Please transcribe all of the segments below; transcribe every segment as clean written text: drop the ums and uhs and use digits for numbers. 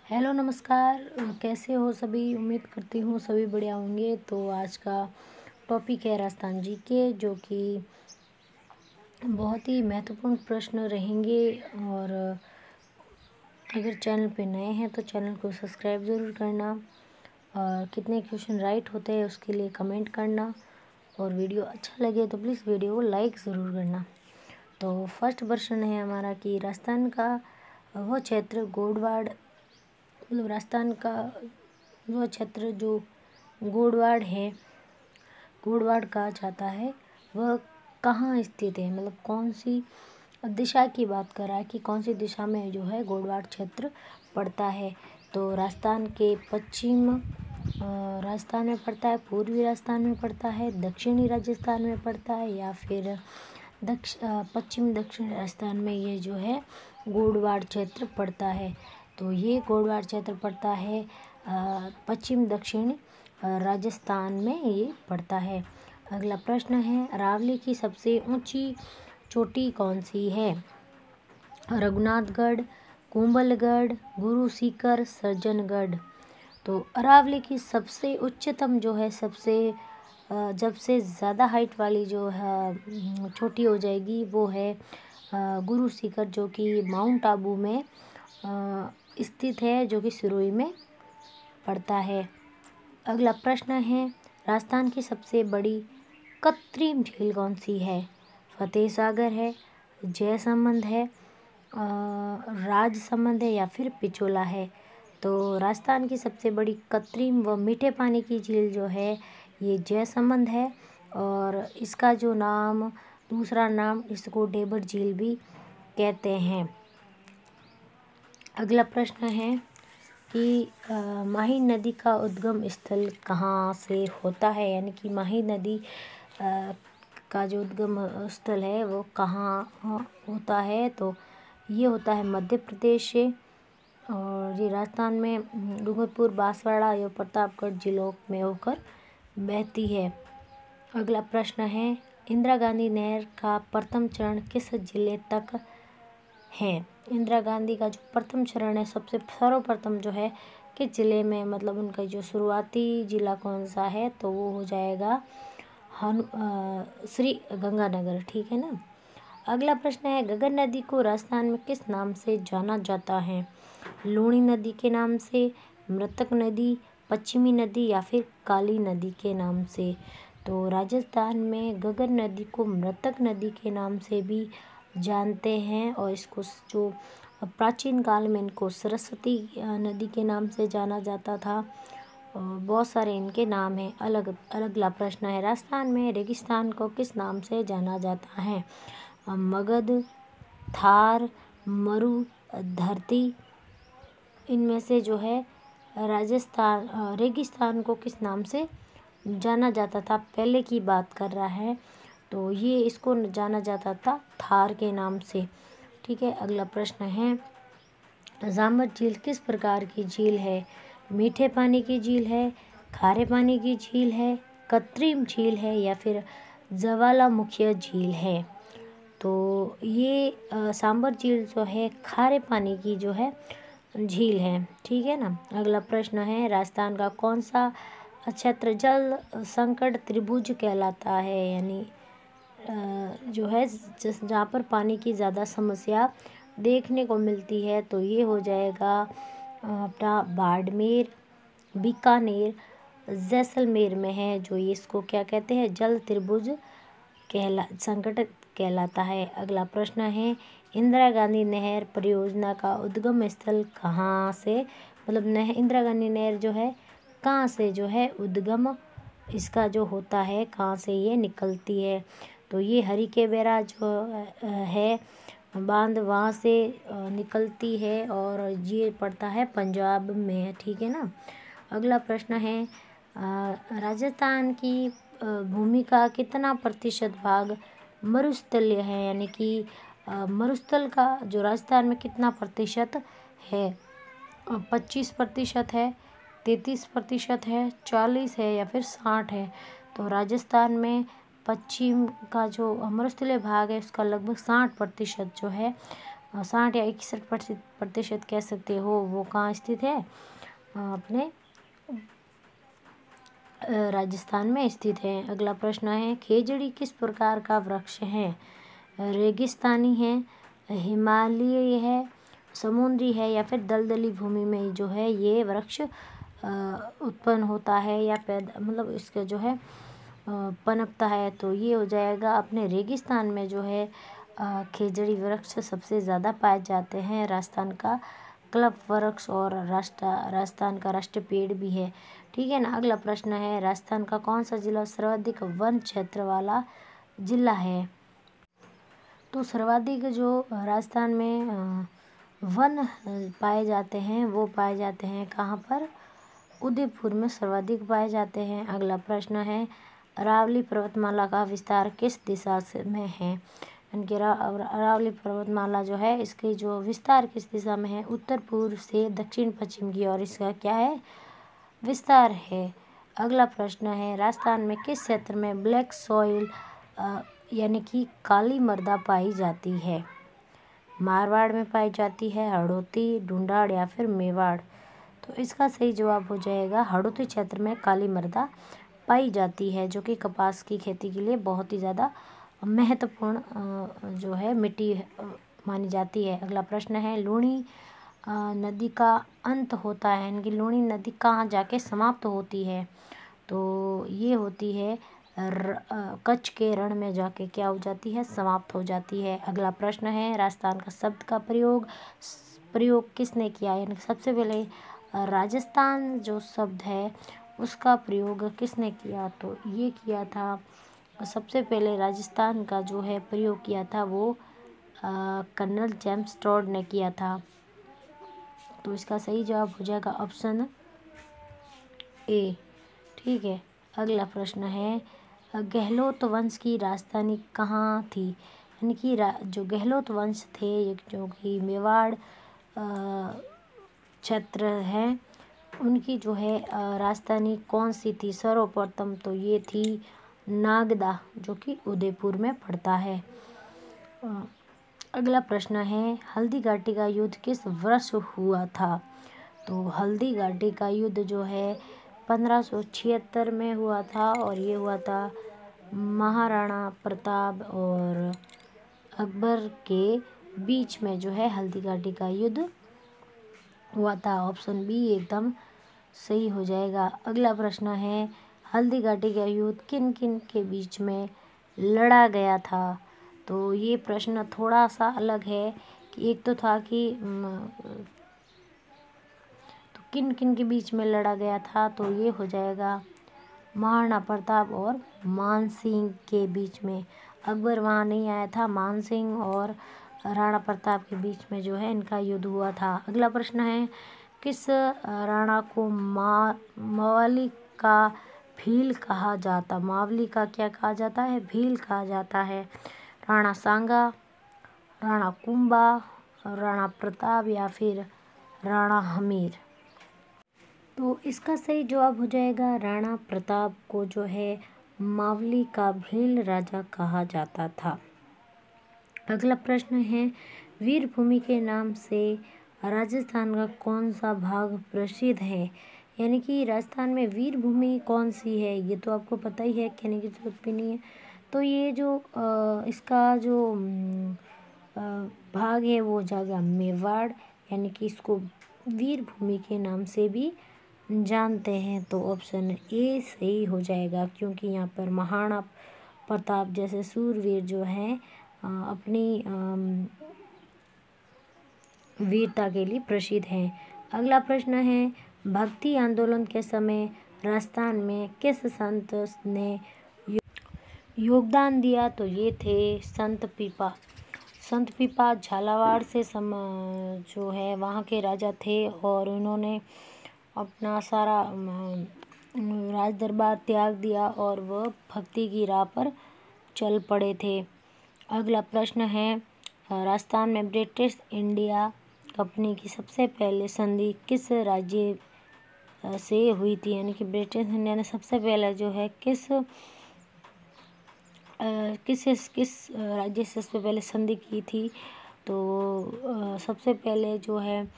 Hello नमस्कार। कैसे हो सभी? उम्मीद करती हूँ सभी बढ़िया होंगे। तो आज का टॉपिक है राजस्थान जी के, जो कि बहुत ही महत्वपूर्ण प्रश्न रहेंगे। और अगर चैनल पे नए हैं तो चैनल को सब्सक्राइब ज़रूर करना, और कितने क्वेश्चन राइट होते हैं उसके लिए कमेंट करना, और वीडियो अच्छा लगे तो प्लीज़ वीडियो को लाइक ज़रूर करना। तो फर्स्ट प्रश्न है हमारा कि राजस्थान का वह क्षेत्र गोडवाड़, मतलब राजस्थान का वह क्षेत्र जो गोडवाड़ है, गोडवाड़ कहा जाता है, वह कहाँ स्थित है? मतलब कौन सी दिशा की बात कर रहा है कि कौन सी दिशा में जो है गोडवाड़ क्षेत्र पड़ता है। तो राजस्थान के पश्चिम राजस्थान में पड़ता है, पूर्वी राजस्थान में पड़ता है, दक्षिणी राजस्थान में पड़ता है, या फिर पश्चिम दक्षिण राजस्थान में ये जो है गोडवाड़ क्षेत्र पड़ता है। तो ये गोडवाड़ क्षेत्र पड़ता है पश्चिम दक्षिण राजस्थान में ये पड़ता है। अगला प्रश्न है, अरावली की सबसे ऊंची चोटी कौन सी है? रघुनाथगढ़, कुंभलगढ़, गुरु सीकर, सज्जनगढ़। तो अरावली की सबसे उच्चतम जो है, जब से ज़्यादा हाइट वाली जो है चोटी हो जाएगी, वो है गुरु सीकर, जो कि माउंट आबू में स्थित है, जो कि सिरोही में पड़ता है। अगला प्रश्न है, राजस्थान की सबसे बड़ी कृत्रिम झील कौन सी है? फतेह सागर है, जयसमंद है, राजसमंद है, या फिर पिचोला है। तो राजस्थान की सबसे बड़ी कृत्रिम व मीठे पानी की झील जो है ये जयसमंद है, और इसका जो नाम, दूसरा नाम, इसको डेबर झील भी कहते हैं। अगला प्रश्न है कि माही नदी का उद्गम स्थल कहाँ से होता है? यानी कि माही नदी का जो उद्गम स्थल है वो कहाँ होता है? तो ये होता है मध्य प्रदेश से, और ये राजस्थान में डूंगरपुर, बांसवाड़ा एवं प्रतापगढ़ जिलों में होकर बहती है। अगला प्रश्न है, इंदिरा गांधी नहर का प्रथम चरण किस जिले तक है? इंदिरा गांधी का जो प्रथम चरण है, सबसे सर्वप्रथम जो है किस जिले में, मतलब उनका जो शुरुआती जिला कौन सा है? तो वो हो जाएगा श्री गंगानगर, ठीक है ना। अगला प्रश्न है, गगन नदी को राजस्थान में किस नाम से जाना जाता है? लूणी नदी के नाम से, मृतक नदी, पश्चिमी नदी, या फिर काली नदी के नाम से। तो राजस्थान में गगन नदी को मृतक नदी के नाम से भी जानते हैं, और इसको जो प्राचीन काल में इनको सरस्वती नदी के नाम से जाना जाता था, और बहुत सारे इनके नाम हैं अलग अलग। अगला प्रश्न है, राजस्थान में रेगिस्तान को किस नाम से जाना जाता है? मगध, थार, मरु, धरती। इनमें से जो है राजस्थान रेगिस्तान को किस नाम से जाना जाता था? पहले की बात कर रहा है, तो ये इसको जाना जाता था थार के नाम से, ठीक है। अगला प्रश्न है, जामर झील किस प्रकार की झील है? मीठे पानी की झील है, खारे पानी की झील है, कृत्रिम झील है, या फिर ज्वालामुखी झील है? तो ये सांबर झील जो है खारे पानी की जो है झील है, ठीक है ना। अगला प्रश्न है, राजस्थान का कौन सा क्षेत्र जल संकट त्रिभुज कहलाता है? यानी जो है जहाँ पर पानी की ज़्यादा समस्या देखने को मिलती है, तो ये हो जाएगा अपना बाड़मेर, बीकानेर, जैसलमेर में है, जो ये इसको क्या कहते हैं? जल त्रिभुज संकट कहलाता है। अगला प्रश्न है, इंदिरा गांधी नहर परियोजना का उद्गम स्थल कहाँ से, मतलब इंदिरा गांधी नहर जो है कहाँ से जो है उद्गम इसका जो होता है, कहाँ से ये निकलती है? तो ये हरिके बेरा जो है बांध, वहाँ से निकलती है, और ये पड़ता है पंजाब में, ठीक है ना। अगला प्रश्न है, राजस्थान की भूमि का कितना प्रतिशत भाग मरुस्थलीय है? यानी कि मरुस्थल का जो राजस्थान में कितना प्रतिशत है? 25% है, 33% है, 40 है, या फिर 60 है? तो राजस्थान में पश्चिम का जो मरुस्थलीय भाग है उसका लगभग 60% जो है 60 या 61% कह सकते हो, वो कहाँ स्थित है? अपने राजस्थान में स्थित है। अगला प्रश्न है, खेजड़ी किस प्रकार का वृक्ष है? रेगिस्तानी है, हिमालयी है, समुद्री है, या फिर दलदली भूमि में जो है ये वृक्ष उत्पन्न होता है या पैदा मतलब इसका जो है पनपता है? तो ये हो जाएगा अपने रेगिस्तान में जो है खेजड़ी वृक्ष सबसे ज़्यादा पाए जाते हैं। राजस्थान का क्लब वृक्ष और राजस्थान का राष्ट्रीय पेड़ भी है। ठीक है ना। अगला प्रश्न है, राजस्थान का कौन सा जिला सर्वाधिक वन क्षेत्र वाला जिला है? तो सर्वाधिक जो राजस्थान में वन पाए जाते हैं वो पाए जाते हैं कहाँ पर? उदयपुर में सर्वाधिक पाए जाते हैं। अगला प्रश्न है, अरावली पर्वतमाला का विस्तार किस दिशा में है? इनके अरावली पर्वतमाला जो है इसकी जो विस्तार किस दिशा में है? उत्तर पूर्व से दक्षिण पश्चिम की ओर इसका क्या है? विस्तार है। अगला प्रश्न है, राजस्थान में किस क्षेत्र में ब्लैक सॉइल यानी कि काली मृदा पाई जाती है? मारवाड़ में पाई जाती है, हड़ौती, ढूंढाड़ या फिर मेवाड़? तो इसका सही जवाब हो जाएगा हड़ौती क्षेत्र में काली मृदा पाई जाती है, जो कि कपास की खेती के लिए बहुत ही ज़्यादा महत्वपूर्ण जो है मिट्टी मानी जाती है। अगला प्रश्न है, लूणी नदी का अंत होता है, यानी कि लूणी नदी कहाँ जाके समाप्त होती है? तो ये होती है कच्छ के रण में जाके क्या हो जाती है? समाप्त हो जाती है। अगला प्रश्न है, राजस्थान का शब्द का प्रयोग किसने किया? यानी सबसे पहले राजस्थान जो शब्द है उसका प्रयोग किसने किया? तो ये किया था सबसे पहले राजस्थान का जो है प्रयोग किया था वो कर्नल जेम्स टोड ने किया था। तो इसका सही जवाब हो जाएगा ऑप्शन ए। ठीक है। अगला प्रश्न है, गहलोत वंश की राजधानी कहाँ थी? यानी कि जो गहलोत वंश थे जो कि मेवाड़ क्षेत्र है उनकी जो है राजधानी कौन सी थी? सर्वप्रथम तो ये थी नागदा, जो कि उदयपुर में पड़ता है। अगला प्रश्न है, हल्दी घाटी का युद्ध किस वर्ष हुआ था? तो हल्दी घाटी का युद्ध जो है 1576 में हुआ था और ये हुआ था महाराणा प्रताप और अकबर के बीच में जो है हल्दी घाटी का युद्ध हुआ था। ऑप्शन बी एकदम सही हो जाएगा। अगला प्रश्न है, हल्दी घाटी का युद्ध किन किन के बीच में लड़ा गया था? तो ये प्रश्न थोड़ा सा अलग है कि एक तो था कि तो किन किन के बीच में लड़ा गया था? तो ये हो जाएगा महाराणा प्रताप और मान सिंह के बीच में। अकबर वहाँ नहीं आया था, मान सिंह और राणा प्रताप के बीच में जो है इनका युद्ध हुआ था। अगला प्रश्न है, किस राणा को मावली का भील कहा जाता? मावली का क्या कहा जाता है? भील कहा जाता है। राणा सांगा, राणा कुंभा, राणा प्रताप या फिर राणा हमीर? तो इसका सही जवाब हो जाएगा राणा प्रताप को जो है मावली का भील राजा कहा जाता था। अगला प्रश्न है, वीरभूमि के नाम से राजस्थान का कौन सा भाग प्रसिद्ध है? यानी कि राजस्थान में वीरभूमि कौन सी है ये तो आपको पता ही है, कहने की जरूरत भी नहीं है। तो ये जो इसका जो भाग है वो हो जाएगा मेवाड़, यानी कि इसको वीरभूमि के नाम से भी जानते हैं। तो ऑप्शन ए सही हो जाएगा, क्योंकि यहाँ पर महाराणा प्रताप जैसे सूरवीर जो हैं अपनी वीरता के लिए प्रसिद्ध हैं। अगला प्रश्न है, भक्ति आंदोलन के समय राजस्थान में किस संत ने योगदान दिया? तो ये थे संत पीपा झालावाड़ से जो है वहाँ के राजा थे और उन्होंने अपना सारा राज दरबार त्याग दिया और वह भक्ति की राह पर चल पड़े थे। अगला प्रश्न है, राजस्थान में ब्रिटिश इंडिया कंपनी की सबसे पहले संधि किस राज्य से हुई थी? यानी कि ब्रिटिश इंडिया ने सबसे पहले जो है किस राज्य से सबसे पहले संधि की थी? तो सबसे पहले जो है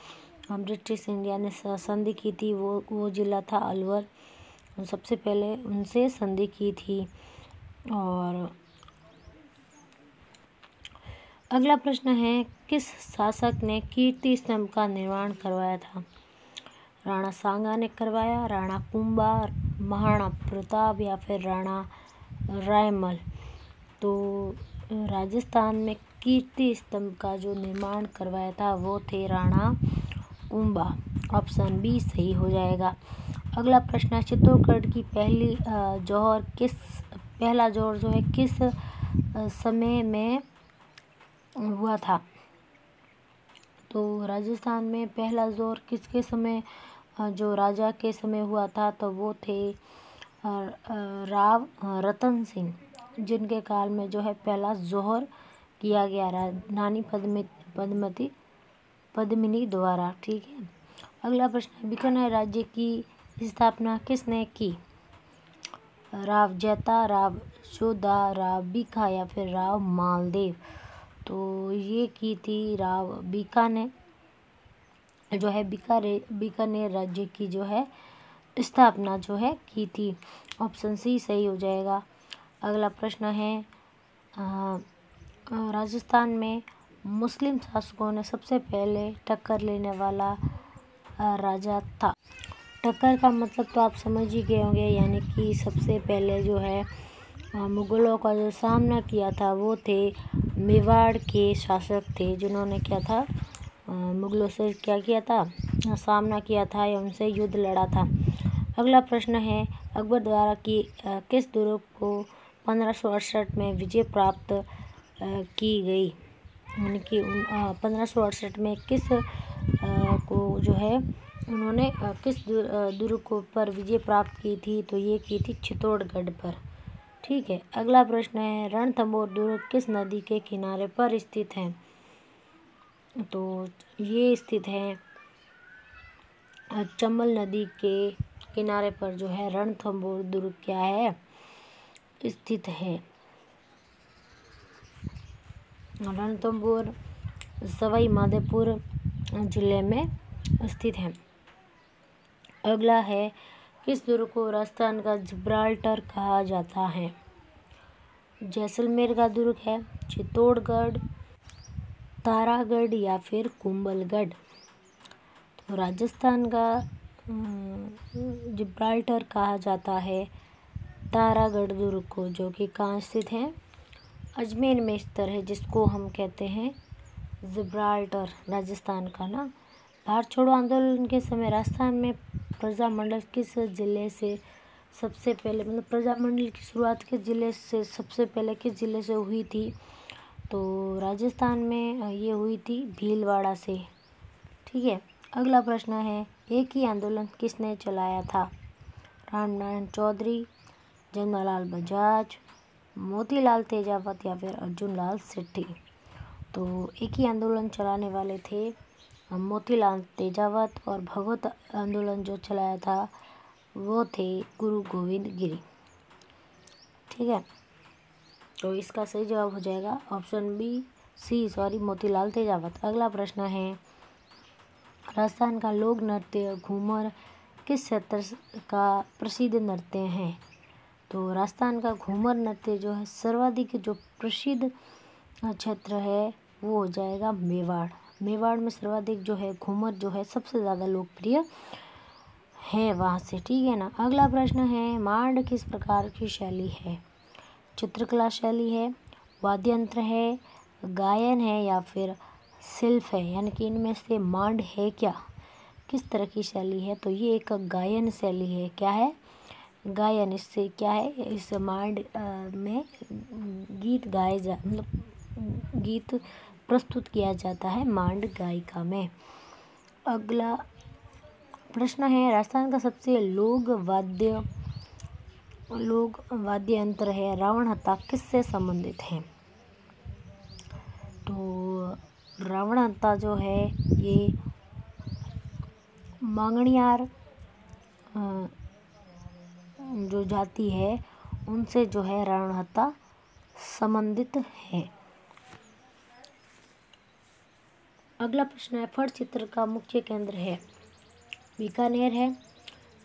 ब्रिटिश इंडिया ने संधि की थी, वो जिला था अलवर। सबसे पहले उनसे संधि की थी। और अगला प्रश्न है, किस शासक ने कीर्ति स्तंभ का निर्माण करवाया था? राणा सांगा ने करवाया, राणा कुंभा, महाराणा प्रताप या फिर राणा रायमल। तो राजस्थान में कीर्ति स्तंभ का जो निर्माण करवाया था वो थे राणा कुंभा। ऑप्शन बी सही हो जाएगा। अगला प्रश्न है, चित्तौड़गढ़ की पहला जोर जो है किस समय में हुआ था? तो राजस्थान में पहला जोर किसके समय, जो राजा के समय हुआ था, तो वो थे राव रतन सिंह, जिनके काल में जो है पहला जोहर किया गया रानी पद्मिनी द्वारा। ठीक है। अगला प्रश्न, बीकानेर राज्य की स्थापना किसने की? राव जैता, राव जोधा, राव बीका या फिर राव मालदेव। तो ये की थी राव बीका ने जो है बीकानेर राज्य की जो है स्थापना जो है की थी। ऑप्शन सी सही हो जाएगा। अगला प्रश्न है, राजस्थान में मुस्लिम शासकों ने सबसे पहले टक्कर लेने वाला राजा था। टक्कर का मतलब तो आप समझ ही गए होंगे, यानी कि सबसे पहले जो है मुगलों का जो सामना किया था वो थे मेवाड़ के शासक थे, जिन्होंने क्या था मुगलों से क्या किया था, सामना किया था या उनसे युद्ध लड़ा था। अगला प्रश्न है, अकबर द्वारा किस दुर्ग को 1568 में विजय प्राप्त की गई? यानी कि 1568 में किस को जो है उन्होंने किस दुर्ग पर विजय प्राप्त की थी? तो ये की थी चित्तौड़गढ़ पर। ठीक है। अगला प्रश्न है, रणथंभौर दुर्ग किस नदी के किनारे पर स्थित है? तो ये स्थित है चंबल नदी के किनारे पर जो है रणथंभौर दुर्ग क्या है, स्थित है। रणथंभौर सवाई माधोपुर जिले में स्थित है। अगला है, किस दुर्ग को राजस्थान का जिब्राल्टर कहा जाता है? जैसलमेर का दुर्ग है, चित्तौड़गढ़, तारागढ़ या फिर कुंभलगढ़। तो राजस्थान का जिब्राल्टर कहा जाता है तारागढ़ दुर्ग को, जो कि कहाँ स्थित है? अजमेर में स्थित है, जिसको हम कहते हैं जिब्राल्टर, राजस्थान का ना। भारत छोड़ो आंदोलन के समय राजस्थान में प्रजामंडल किस जिले से सबसे पहले, मतलब प्रजामंडल की शुरुआत किस जिले से सबसे पहले किस जिले से हुई थी? तो राजस्थान में ये हुई थी भीलवाड़ा से। ठीक है। अगला प्रश्न है, एक ही आंदोलन किसने चलाया था? रामनारायण चौधरी, जमनालाल बजाज, मोतीलाल तेजावत या फिर अर्जुन लाल सेठी। तो एक ही आंदोलन चलाने वाले थे मोतीलाल तेजावत, और भगवत आंदोलन जो चलाया था वो थे गुरु गोविंद गिरी। ठीक है। तो इसका सही जवाब हो जाएगा ऑप्शन बी मोतीलाल तेजावत। अगला प्रश्न है, राजस्थान का लोक नृत्य घूमर किस क्षेत्र का प्रसिद्ध नृत्य है? तो राजस्थान का घूमर नृत्य जो है सर्वाधिक जो प्रसिद्ध क्षेत्र है वो हो जाएगा मेवाड़। मेवाड़ में सर्वाधिक जो है घूमर जो है सबसे ज़्यादा लोकप्रिय है वहाँ से। ठीक है ना। अगला प्रश्न है, मांड किस प्रकार की शैली है? चित्रकला शैली है, वाद्य यंत्र है, गायन है या फिर शिल्प है? यानी कि इनमें से मांड है क्या, किस तरह की शैली है? तो ये एक गायन शैली है। क्या है? गायन। इससे क्या है, इस मांड में गीत गाए मतलब गीत प्रस्तुत किया जाता है मांड गायिका में। अगला प्रश्न है, राजस्थान का सबसे लोक वाद्य यंत्र है रावण हत्था किससे संबंधित है? तो रावण हत्था जो है ये मांगणियार जो जाति है उनसे जो है रावण हत्था संबंधित है। अगला प्रश्न है, फट चित्र का मुख्य केंद्र है बीकानेर है,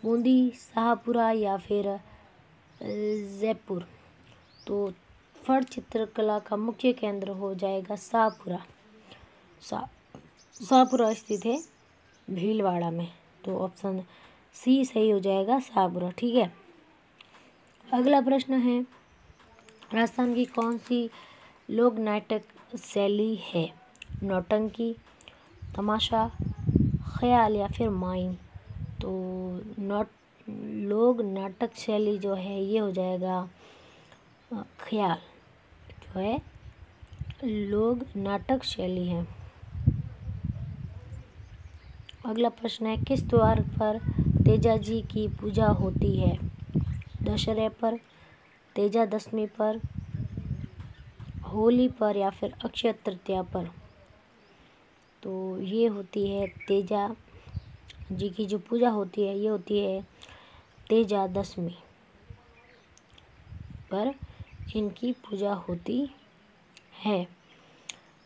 बूंदी, शाहपुरा या फिर जयपुर। तो फट चित्रकला का मुख्य केंद्र हो जाएगा शाहपुरा। शाहपुरा स्थित है भीलवाड़ा में। तो ऑप्शन सी सही हो जाएगा, शाहपुरा। ठीक है। अगला प्रश्न है, राजस्थान की कौन सी लोक नाटक शैली है? नौटंकी, तमाशा, ख्याल या फिर माइन। तो लोक नाटक शैली जो है ये हो जाएगा ख्याल, जो है लोक नाटक शैली है। अगला प्रश्न है, किस त्योहार पर तेजा जी की पूजा होती है? दशहरे पर, तेजा दशमी पर, होली पर या फिर अक्षय तृतीया पर। तो ये होती है तेजा जी की जो पूजा होती है ये होती है तेजा दशमी पर इनकी पूजा होती है।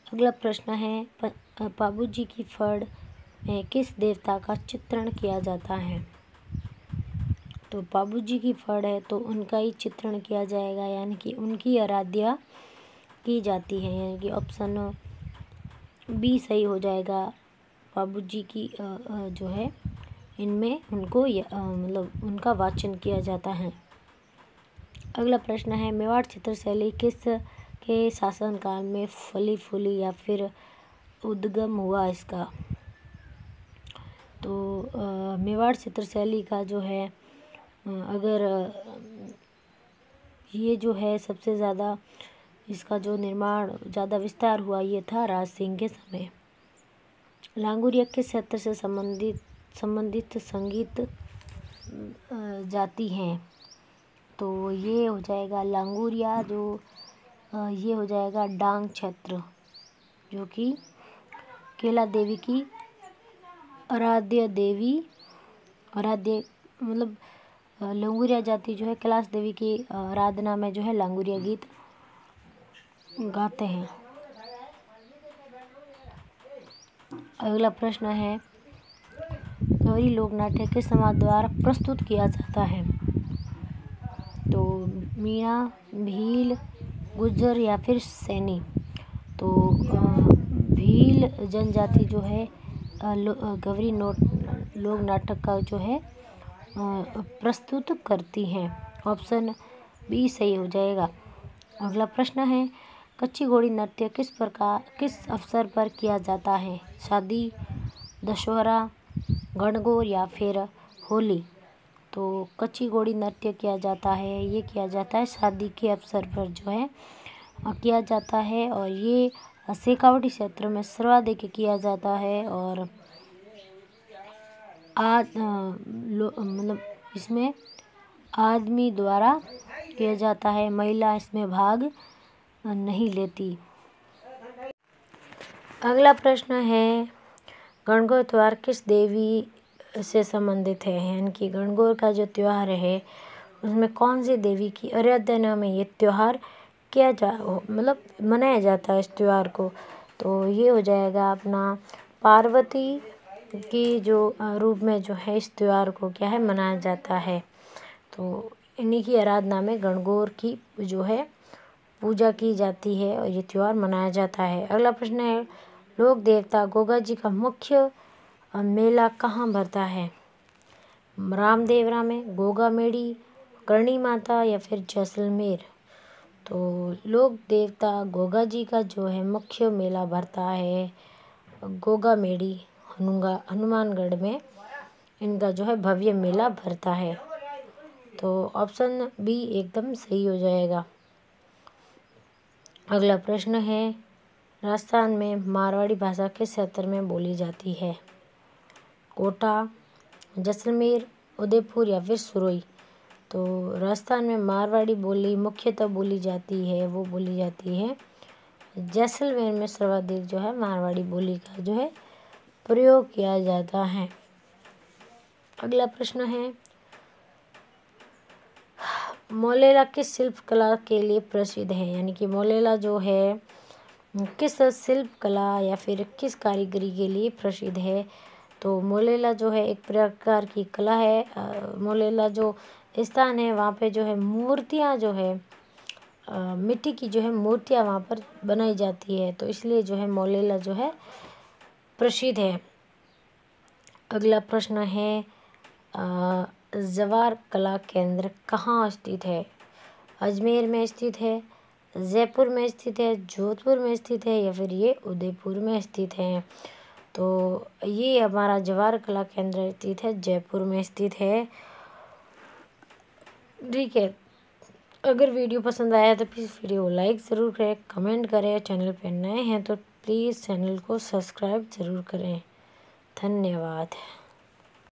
अगला प्रश्न है, पाबूजी की फड़ में किस देवता का चित्रण किया जाता है? तो पाबूजी की फड़ है तो उनका ही चित्रण किया जाएगा, यानी कि उनकी आराध्या की जाती है, यानी कि ऑप्शन बी सही हो जाएगा। पाबूजी की जो है इनमें उनको मतलब उनका वाचन किया जाता है। अगला प्रश्न है, मेवाड़ चित्र शैली किस के शासनकाल में फली फूली या फिर उद्गम हुआ इसका? तो मेवाड़ चित्र शैली का जो है अगर ये जो है सबसे ज़्यादा इसका जो निर्माण ज़्यादा विस्तार हुआ ये था राज सिंह के समय। लांगुरिया किस क्षेत्र से संबंधित संगीत जाति हैं? तो ये हो जाएगा लांगुरिया जो ये हो जाएगा डांग क्षेत्र, जो कि केला देवी की आराध्य मतलब लांगुरिया जाति जो है कैलाश देवी की आराधना में जो है लांगुरिया गीत गाते हैं। अगला प्रश्न है, गौरी लोक नाट्य किस समाज द्वारा प्रस्तुत किया जाता है? तो मीणा, भील, गुज्जर या फिर सैनी। तो भील जनजाति जो है गौरी लोक नाटक का जो है प्रस्तुत करती हैं। ऑप्शन बी सही हो जाएगा। अगला प्रश्न है, कच्ची घोड़ी नृत्य किस अवसर पर किया जाता है? शादी, दशहरा, गणगौर या फिर होली। तो कच्ची घोड़ी नृत्य किया जाता है, ये किया जाता है शादी के अवसर पर जो है किया जाता है, और ये शेखावटी क्षेत्र में सर्वाधिक किया जाता है। और मतलब इसमें आदमी द्वारा किया जाता है, महिला इसमें भाग नहीं लेती। अगला प्रश्न है, गणगौर त्योहार किस देवी से संबंधित है? यानी कि गणगौर का जो त्योहार है उसमें कौन सी देवी की आराधना में ये त्योहार मतलब मनाया जाता है इस त्योहार को? तो ये हो जाएगा अपना पार्वती की जो रूप में जो है इस त्योहार को क्या है मनाया जाता है। तो इन्हीं की आराधना में गणगौर की जो है पूजा की जाती है और ये त्योहार मनाया जाता है। अगला प्रश्न है, लोक देवता गोगा जी का मुख्य मेला कहाँ भरता है? रामदेवरा में, गोगा मेड़ी, करणी माता या फिर जैसलमेर। तो लोक देवता गोगा जी का जो है मुख्य मेला भरता है गोगा मेड़ी हनुमानगढ़ में, इनका जो है भव्य मेला भरता है। तो ऑप्शन बी एकदम सही हो जाएगा। अगला प्रश्न है, राजस्थान में मारवाड़ी भाषा किस क्षेत्र में बोली जाती है? कोटा, जैसलमेर, उदयपुर या फिर सुरोई। तो राजस्थान में मारवाड़ी बोली मुख्यतः बोली जाती है वो बोली जाती है जैसलमेर में सर्वाधिक जो है मारवाड़ी बोली का जो है प्रयोग किया जाता है। अगला प्रश्न है, मोलेला किस शिल्प कला के लिए प्रसिद्ध है? यानी कि मोलेला जो है किस शिल्प कला या फिर किस कारीगरी के लिए प्रसिद्ध है? तो मोलेला जो है एक प्रकार की कला है। मोलेला जो स्थान है वहाँ पे जो है मूर्तियाँ जो है मिट्टी की जो है मूर्तियाँ वहाँ पर बनाई जाती है, तो इसलिए जो है मोलेला जो है प्रसिद्ध है। अगला प्रश्न है जवार कला केंद्र कहाँ स्थित है? अजमेर में स्थित है, जयपुर में स्थित है, जोधपुर में स्थित है या फिर ये उदयपुर में स्थित है? तो ये हमारा जवार कला केंद्र स्थित है, जयपुर में स्थित है। ठीक है, अगर वीडियो पसंद आया तो प्लीज़ वीडियो को लाइक ज़रूर करें, कमेंट करें। चैनल पर नए हैं तो प्लीज़ चैनल को सब्सक्राइब ज़रूर करें। धन्यवाद।